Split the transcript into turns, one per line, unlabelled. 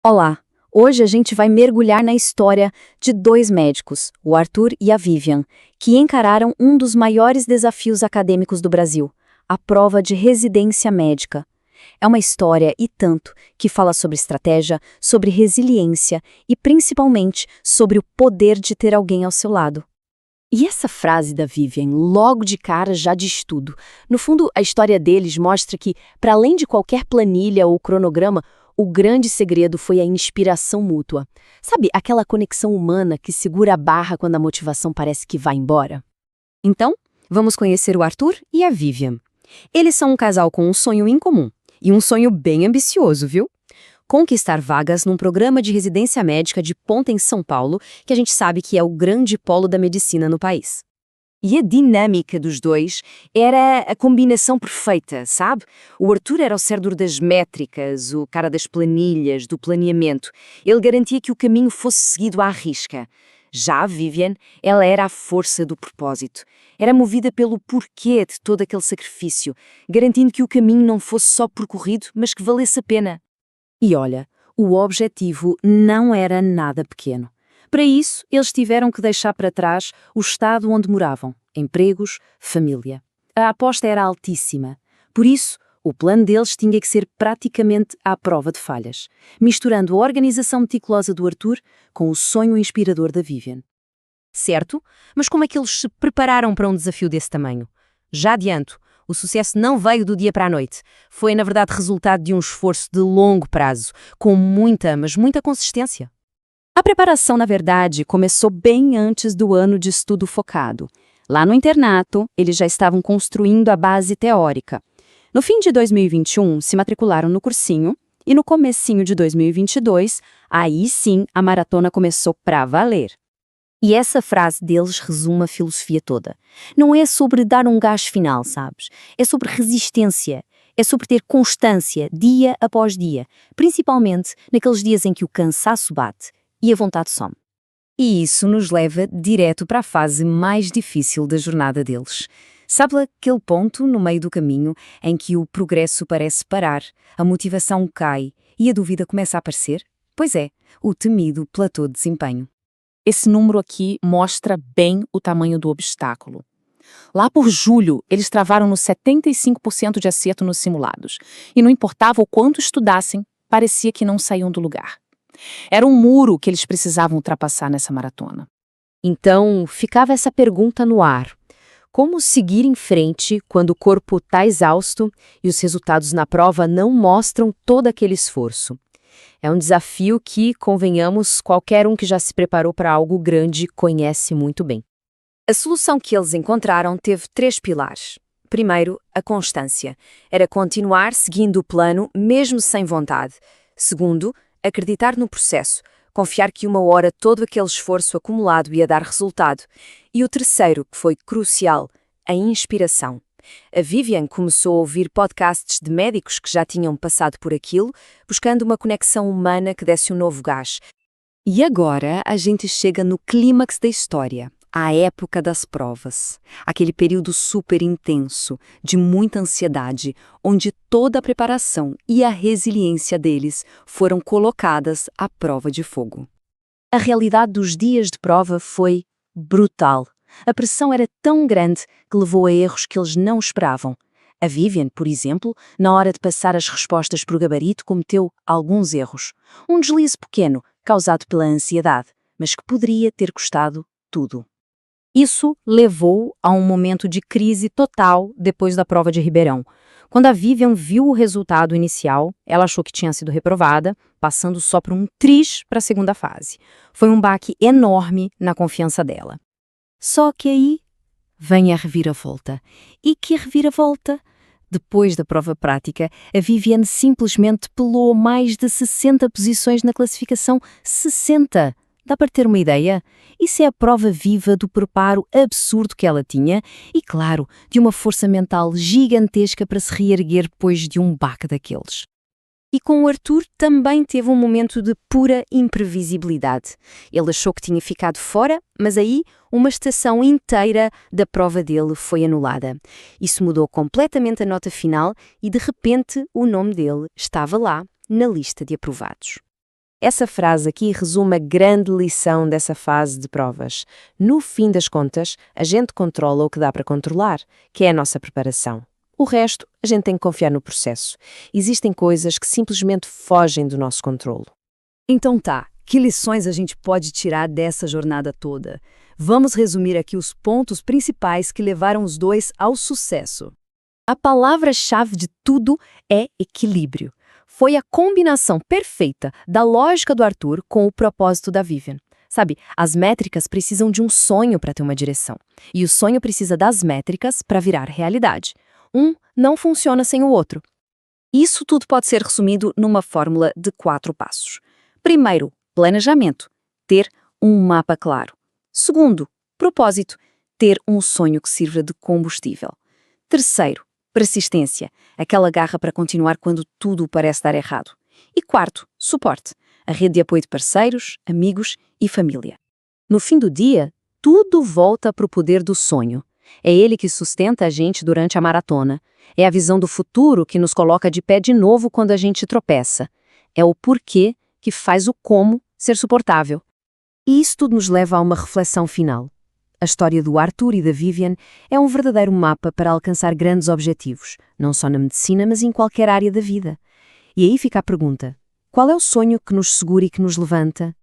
Olá! Hoje a gente vai mergulhar na história de dois médicos, o Arthur e a Vivian, que encararam um dos maiores desafios acadêmicos do Brasil, a prova de residência médica. É uma história e tanto que fala sobre estratégia, sobre resiliência e principalmente sobre o poder de ter alguém ao seu lado. E essa frase da Vivian, logo de cara, já diz tudo. No fundo, a história deles mostra que, para além de qualquer planilha ou cronograma, o grande segredo foi a inspiração mútua. Sabe, aquela conexão humana que segura a barra quando a motivação parece que vai embora? Então, vamos conhecer o Arthur e a Vivian. Eles são um casal com um sonho em comum, e um sonho bem ambicioso, viu? Conquistar vagas num programa de residência médica de ponta em São Paulo, que a gente sabe que é o grande polo da medicina no país. E a dinâmica dos dois era a combinação perfeita, sabe? O Arthur era o cérebro das métricas, o cara das planilhas, do planeamento. Ele garantia que o caminho fosse seguido à risca. Já a Vivian, ela era a força do propósito. Era movida pelo porquê de todo aquele sacrifício, garantindo que o caminho não fosse só percorrido, mas que valesse a pena. E olha, o objetivo não era nada pequeno. Para isso, eles tiveram que deixar para trás o estado onde moravam, empregos, família. A aposta era altíssima. Por isso, o plano deles tinha que ser praticamente à prova de falhas, misturando a organização meticulosa do Arthur com o sonho inspirador da Vivian. Certo? Mas como é que eles se prepararam para um desafio desse tamanho? Já adianto, o sucesso não veio do dia para a noite. Foi, na verdade, resultado de um esforço de longo prazo, com muita, mas muita consistência. A preparação, na verdade, começou bem antes do ano de estudo focado. Lá no internato, eles já estavam construindo a base teórica. No fim de 2021, se matricularam no cursinho e no comecinho de 2022, aí sim a maratona começou pra valer. E essa frase deles resume a filosofia toda. Não é sobre dar um gás final, sabes? É sobre resistência. É sobre ter constância, dia após dia, principalmente naqueles dias em que o cansaço bate e a vontade some. E isso nos leva direto para a fase mais difícil da jornada deles. Sabe aquele ponto no meio do caminho em que o progresso parece parar, a motivação cai e a dúvida começa a aparecer? Pois é, o temido platô de desempenho.
Esse número aqui mostra bem o tamanho do obstáculo. Lá por julho, eles travaram no 75% de acerto nos simulados. E não importava o quanto estudassem, parecia que não saíam do lugar. Era um muro que eles precisavam ultrapassar nessa maratona.
Então, ficava essa pergunta no ar. Como seguir em frente quando o corpo está exausto e os resultados na prova não mostram todo aquele esforço? É um desafio que, convenhamos, qualquer um que já se preparou para algo grande conhece muito bem. A solução que eles encontraram teve 3 pilares. Primeiro, a constância. Era continuar seguindo o plano mesmo sem vontade. Segundo, acreditar no processo, confiar que uma hora todo aquele esforço acumulado ia dar resultado. E o terceiro, que foi crucial, a inspiração. A Vivian começou a ouvir podcasts de médicos que já tinham passado por aquilo, buscando uma conexão humana que desse um novo gás. E agora a gente chega no clímax da história, a época das provas. Aquele período super intenso, de muita ansiedade, onde toda a preparação e a resiliência deles foram colocadas à prova de fogo. A realidade dos dias de prova foi brutal. A pressão era tão grande que levou a erros que eles não esperavam. A Vivian, por exemplo, na hora de passar as respostas por gabarito, cometeu alguns erros. Um deslize pequeno, causado pela ansiedade, mas que poderia ter custado tudo. Isso levou a um momento de crise total depois da prova de Ribeirão. Quando a Vivian viu o resultado inicial, ela achou que tinha sido reprovada, passando só por um triz para a segunda fase. Foi um baque enorme na confiança dela. Só que aí vem a reviravolta. E que reviravolta? Depois da prova prática, a Vivian simplesmente pelou mais de 60 posições na classificação. 60! Dá para ter uma ideia? Isso é a prova viva do preparo absurdo que ela tinha e, claro, de uma força mental gigantesca para se reerguer depois de um baque daqueles. E com o Arthur também teve um momento de pura imprevisibilidade. Ele achou que tinha ficado fora, mas aí uma estação inteira da prova dele foi anulada. Isso mudou completamente a nota final e, de repente, o nome dele estava lá na lista de aprovados.
Essa frase aqui resume a grande lição dessa fase de provas. No fim das contas, a gente controla o que dá para controlar, que é a nossa preparação. O resto, a gente tem que confiar no processo. Existem coisas que simplesmente fogem do nosso controlo.
Então tá, que lições a gente pode tirar dessa jornada toda? Vamos resumir aqui os pontos principais que levaram os dois ao sucesso. A palavra-chave de tudo é equilíbrio. Foi a combinação perfeita da lógica do Arthur com o propósito da Vivian. Sabe, as métricas precisam de um sonho para ter uma direção. E o sonho precisa das métricas para virar realidade. Um não funciona sem o outro. Isso tudo pode ser resumido numa fórmula de 4 passos. Primeiro, planejamento. Ter um mapa claro. Segundo, propósito. Ter um sonho que sirva de combustível. Terceiro, persistência, aquela garra para continuar quando tudo parece dar errado. E quarto, suporte, a rede de apoio de parceiros, amigos e família. No fim do dia, tudo volta para o poder do sonho. É ele que sustenta a gente durante a maratona. É a visão do futuro que nos coloca de pé de novo quando a gente tropeça. É o porquê que faz o como ser suportável. E isso tudo nos leva a uma reflexão final. A história do Arthur e da Vivian é um verdadeiro mapa para alcançar grandes objetivos, não só na medicina, mas em qualquer área da vida. E aí fica a pergunta: qual é o sonho que nos segura e que nos levanta?